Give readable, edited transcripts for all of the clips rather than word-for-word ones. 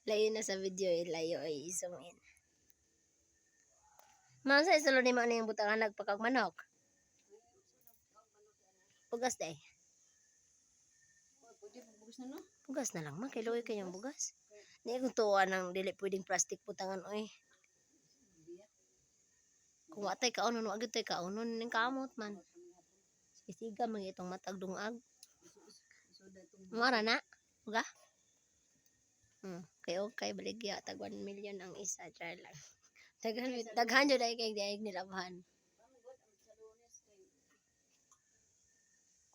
Layo na sa video, layo ay zoom in. Masa isalo ni mo na yung butangan nagpakag manok. Bugas day. Bugas na lang man, kailoy kayong bugas. Di kung tuwa ng dili pwedeng plastic butangan oy. Kung watay kaunon, wag ito'y kaunon ning kamot man. Isiga man itong matag dungag. Mura na, uga. Okay, baligya tag 1 million ang isa, try lang. Daghan jud ay kay diay nilabhan.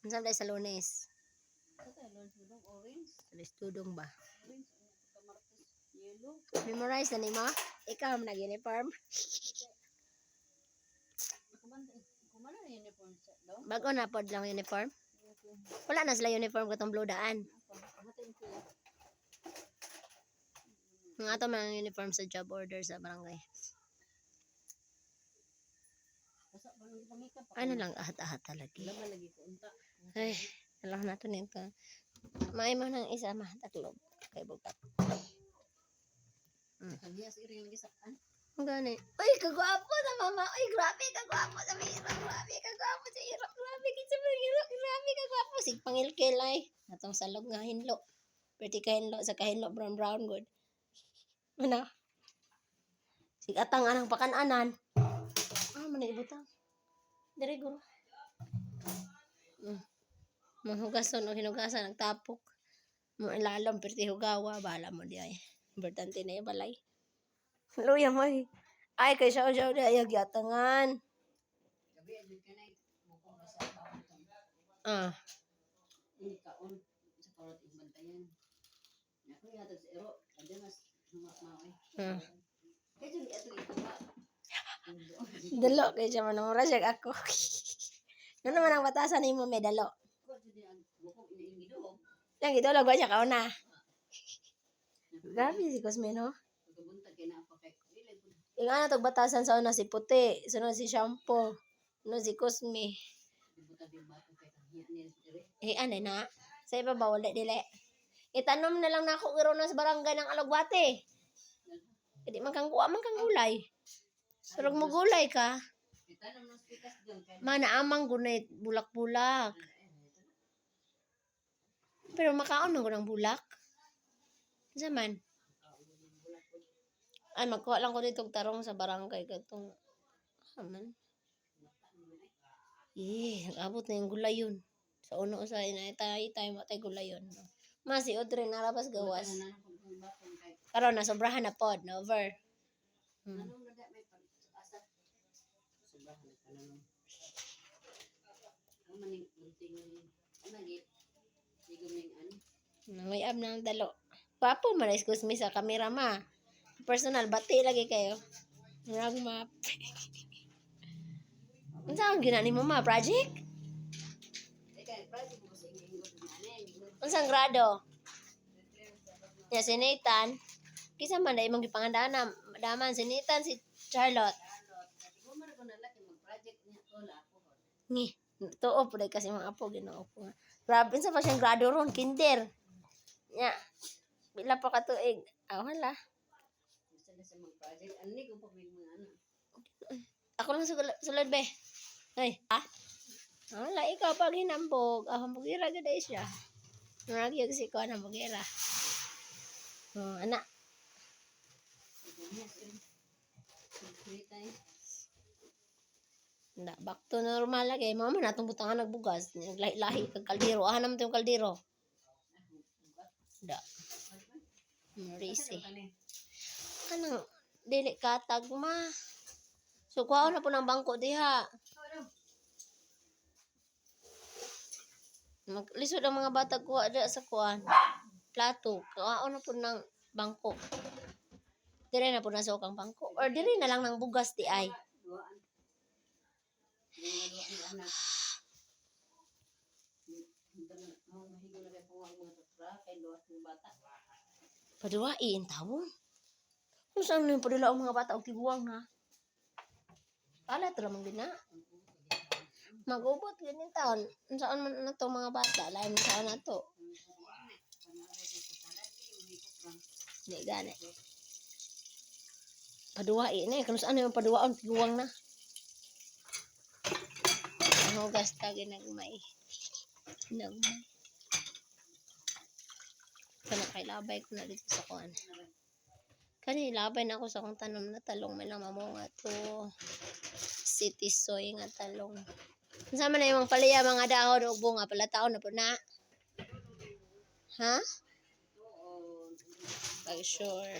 Unsa day sa Lunes? Lunes tudong ba? Memorize na nimo? Ikaw man nag-uniform? Bago na pod lang uniform? Wala na sila uniform katong blue daan. Nga ito man ang uniform sa job order sa barangay. Ano lang ahat-ahat talaga. Ay, alam na ito nito. May mo ng isa mahataklob. Kay bukat. Ang gani. Uy, kagwapo na mama. Uy, grabe kagwapo sa Mira. Grabe kagwapo sa Mira. Grabe kitsa sa Mira. Grabe kagwapo. Sig pangilkilay. Atong salog nga hinlo. Pretty kahinlo sa kahinlo brown good. Ano? Sig atang anang pakananan. Mana ibutang. Dire guro. Mahugason o hinugasan nagtapok. Mo ilalam perti hugawa bala mo di ay. Importante na balay. Luya mo ay. Ay kay siya di ay gyatangan. Ini kaon sa karat imbantayan. Ako yata sa ero, ade mas humakaw eh. Kaya jud ato ito ba. Dalo kay siya manumura siya ako. Ano naman ang batasan nimo may dalo? Ko jud ang buko iniingido. Yang ito lagwa siya kauna. Grabe si Cosme no? Pagkabuntag kay na pa kay dili pud. Ingana tog batasan sa una si puti, sunod si shampoo, sunod si Cosme. Butag yung bato kay tahiya ni dire. Anay na. Sa iba ba wala dili? Itanom na lang nako giro na sa barangay ng Alagwate. Hindi man kang kuha man kang gulay. Pero mo gulay ka. Itanong nos pikas diyan kay Mana amang gunay bulak-bulak. Pero makaon man ng bulak. Zaman. Ay magkuha lang ko dito tarong sa barangay katong man. Nag-abot na yung gulay yun. Sa uno sa inay tayo matay gulay yun. Masi Audrey narabas gawas. Karon na sobrahan na pod, no over. Anong nada may asa? Sobrahan na kanang. Ang maning bunting anagit. Sigom ning an. Nangayab ng dalo. Papo man excuse me sa kamera ma. Personal bati lagi kayo. Murag map. Unsa ang ginani mo ma project? Kay project mo sa ingon ani. Unsang grado? Ya si Nathan. Kisa man dai mong gipangandana daman si Nathan si Charlotte. Ko man ko nalaki mag-project niya ko la ako. Ni, tuo po kasi mga apo ginoo ko. Grabe sa pa siyang grado ron kinder. Nya. Bila pa ka tuig. Wala. Gusto na sa mag-project ani ko pa mga ana. Ako lang sulod be. Ay, wala ikaw pag hinambog. Hambugira gud ay siya. Nagiyag si ko hambugira. Anak. Back to normal lagi. Mama man atong butangan nagbugas. Lahi-lahi kag kaldero. Naman tong kaldero. Da. Marisi. Kanang dili katag ma. So kuha na po ng bangko diha. Maglisod ang mga bata kuha diha sa kuan. Plato. Kuha na po ng bangko. Dire na po na sukang bangko. Or dire na lang ng bugas di ay. Paduwain tawon. Kung saan na yung padula ang mga bata o tiguang na. Alat ramang din na. Magubot ganyan taon. Saan man na to mga bata? Lain mo saan na to. Di gani. Paduwain na eh. Kung saan yung paduwaon, tiguwang na. Ang hugas ta ginagmay. Ginagmay. Kana kay labay ko na dito sa kuan. Kani labay na ako sa akong tanom na talong may lang mamunga to. City soy nga talong. Sama na yung palaya mga dahon o bunga pala taon na po na. Ha? Oo. Pag sure.